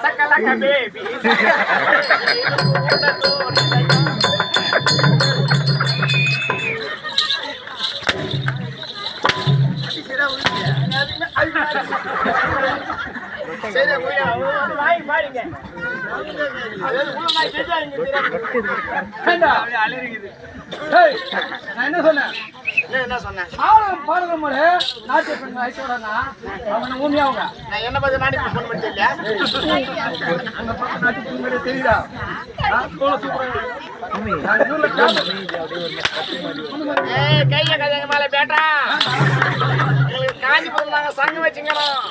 Sakalaka baby. என்ன சொன்னேன் நாட்டு பெண் வயசோடனா அவனை ஊமியாவுங்க நான் என்ன பார்த்து நாட்டு பெண் பண்ண தெரியல நாட்டு பெண் தெரியுதா கைய கதைங்க மேல பேட்டா காஞ்சிபுரம் நாங்க சங்கம் வச்சுக்கணும்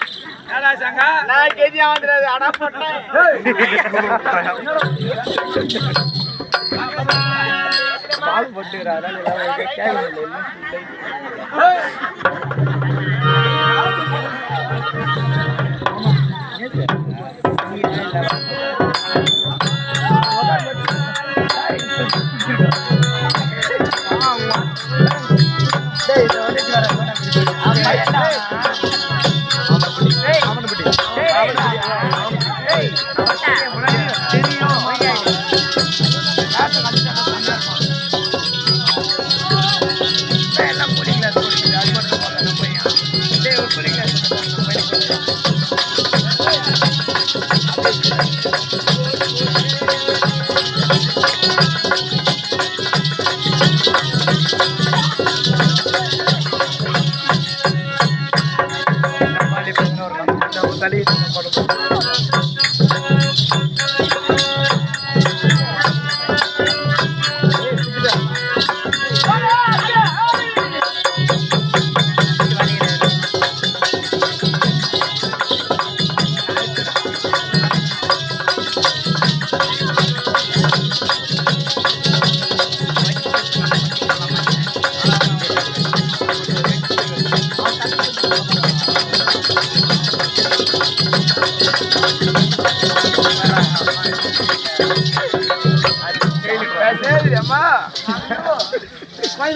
நான் கெதியா வந்துடாது அடா போட்டேன் பால் போட்டுக்கிறாரா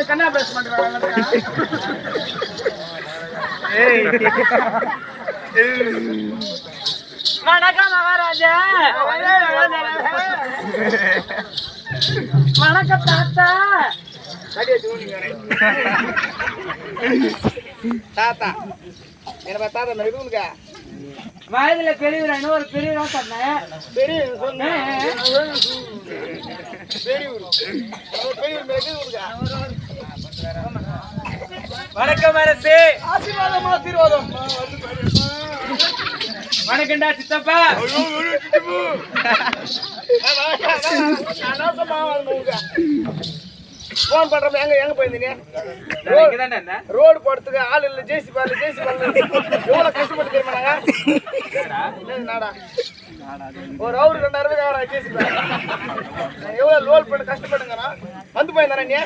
கண்ணா பிரஸ் பண்றாங்க வணக்கம் மகாராஜா வணக்கம் தாத்தா தாத்தா என்ன தாத்தா இருக்குங்க வயதுல பெரியவரா இன்னொரு பெரியவரா சொன்னேன். பெரிய சொன்னேன் வணக்கம் அரசே. ஆசீர்வாதம் ஆசீர்வாதம். வணக்கம்டா சித்தப்பா. போன் பண்றப்ப எங்க போயிருந்தீங்க? ரோடு போடுறதுக்கு ஆள் இல்ல. ஜேசி பாரு எவ்வளவு கஷ்டப்பட்டு தெரியுமா நாடா ஒரு அவரு 2000 ரூபாய் ஜேசி பாரு எவ்வளவு லோல் பண்ண கஷ்டப்படுங்க வந்து போயிருந்தானே நீ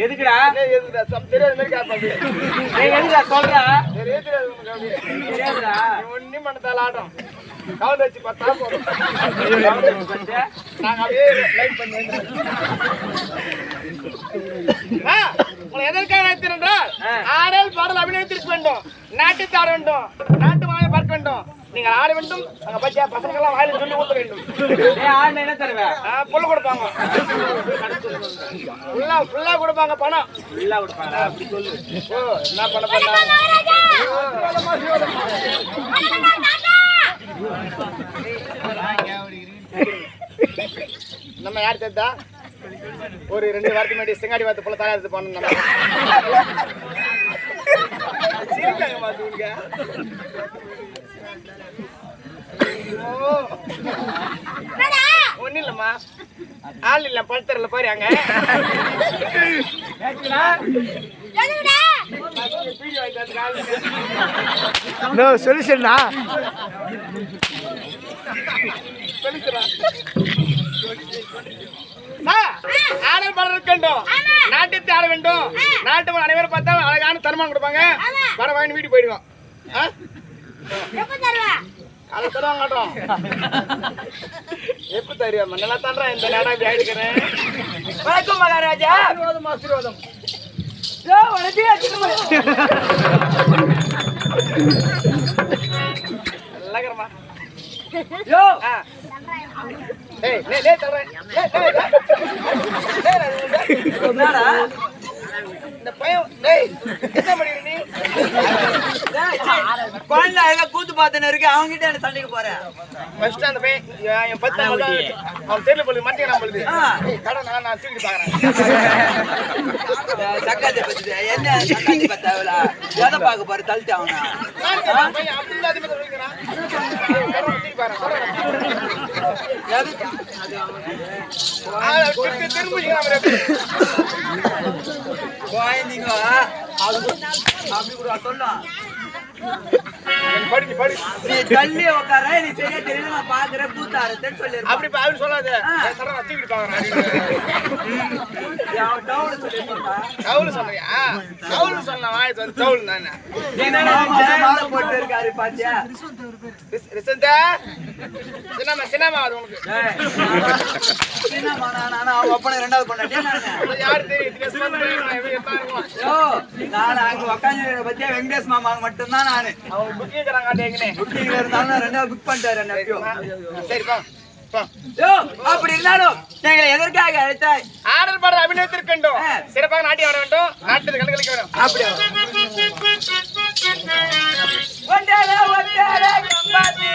எதுக்குடா தெரியாத மாதிரி காப்பாங்க எதுடா சொல்ற தெரியாதுடா ஒன்னும் பண்ணதால ஆட்டம் கவுண்ட் வச்சு பார்த்தா போதும். நாங்க அப்படியே லைட் பண்ணி உங்களை எதற்காக அழைத்திருந்தால் ஆடல் பாடல் அபிநயத்திற்கு வேண்டும், நாட்டுக்கு ஆட வேண்டும், நாட்டு மக்களை பார்க்க வேண்டும். நீங்கள் ஆட வேண்டும். அங்க பச்சையா பசங்க எல்லாம் வாயில சொல்லி ஊத்த வேண்டும். என்ன தருவேன்? புள்ள கொடுப்பாங்க. ஃபுல்லா கொடுப்பாங்க பணம். ஃபுல்லா கொடுப்பாங்க. அப்படி சொல்லு. ஓ என்ன பண்ண பண்ணா நம்ம யார் தெரிந்தா ஒரு 2 வாரத்துக்கு முன்னாடி செங்காடி வார்த்தை போல தயாரித்து பண்ணணும். ஒன்னும் இல்லம்மா ஆள் இல்ல படுத்துறல பாரு அங்க சொல்லிச்சுடா ஆடல் பாடல் வேண்டும், நாட்டுக்கு ஆட வேண்டும். நாட்டு அனைவரும் பார்த்தா அழகான தருமானம் கொடுப்பாங்க. வர வாங்கி வீட்டுக்கு போயிடுவோம். அதை தருவா மாட்டோம். எப்ப தருவா நல்லா தான்றா இந்த நேரம் இப்படி ஆயிடுக்கிறேன். வணக்கம் மகாராஜா. ஆசீர்வாதம் ஆசீர்வாதம். நல்லாக்கிறமா யோ டேய் லே லே தரேன். என்னடா இந்த பையன் டேய் என்ன பண்ணிரு நீ? குழந்தை அழகா கூத்து பார்த்தன இருக்கு. அவங்க கிட்ட என்ன சண்டைக்கு போறேன்? ஃபர்ஸ்ட் அந்த பையன் என் 10 அவன் தெரியல போல மாட்டேங்க நம்மளுது. கடை நான் தூக்கிட்டு பாக்குறேன். சக்காத்தி பத்தி என்ன சக்காத்தி பத்தாவல எதை பார்க்க போற தள்ளிட்டு அவனா பையன் அப்படி இல்லாத மாதிரி சொல்லிக்கிறான். கடை தூக்கி பாக்குறேன். குழந்தைங்க அப்படி கூட சொல்லலாம். நீ தள்ளி உட்கார, நீ சரியா தெரியல, நான் பாக்குறேன் கூத்தாரத்தேன்னு சொல்லிருக்கேன். அப்படி அப்படி சொல்லாத. தூக்கிட்டு பாக்குறேன். கவுல் சொன்னியா? கவுல் சொன்ன வாய்ஸ் வந்து கவுல் தானே. மாலை போட்டு இருக்காரு பாத்தியா? ரிசந்தா சின்னமா சின்னமா அது உனக்கு சின்னமா நானா ஒப்பனை 2வது பொண்டாட்டியா நானு? யாரு தெரியும்? நான் அங்க உக்காந்து பத்தியா வெங்கடேஷ் மாமா மட்டும்தான் நானு. அவன் புக்கிங் கறாங்க எங்கனே புக்கிங்ல இருந்தாலும் 2வது புக் பண்ணிட்டாரு என்ன எப்போ. சரி பா பா. யோ அப்படி இருந்தாலும் நீங்க எதற்காக அழைத்தாய்? ஆடல் பாடல் அபிநயத்திற்கு வேண்டும், சிறப்பாக நாட்டியம் ஆட வேண்டும், நாட்டுக்கு கண்களுக்கு வேண்டும். அப்படியே வந்தாரே வந்தாரே கம்பாதி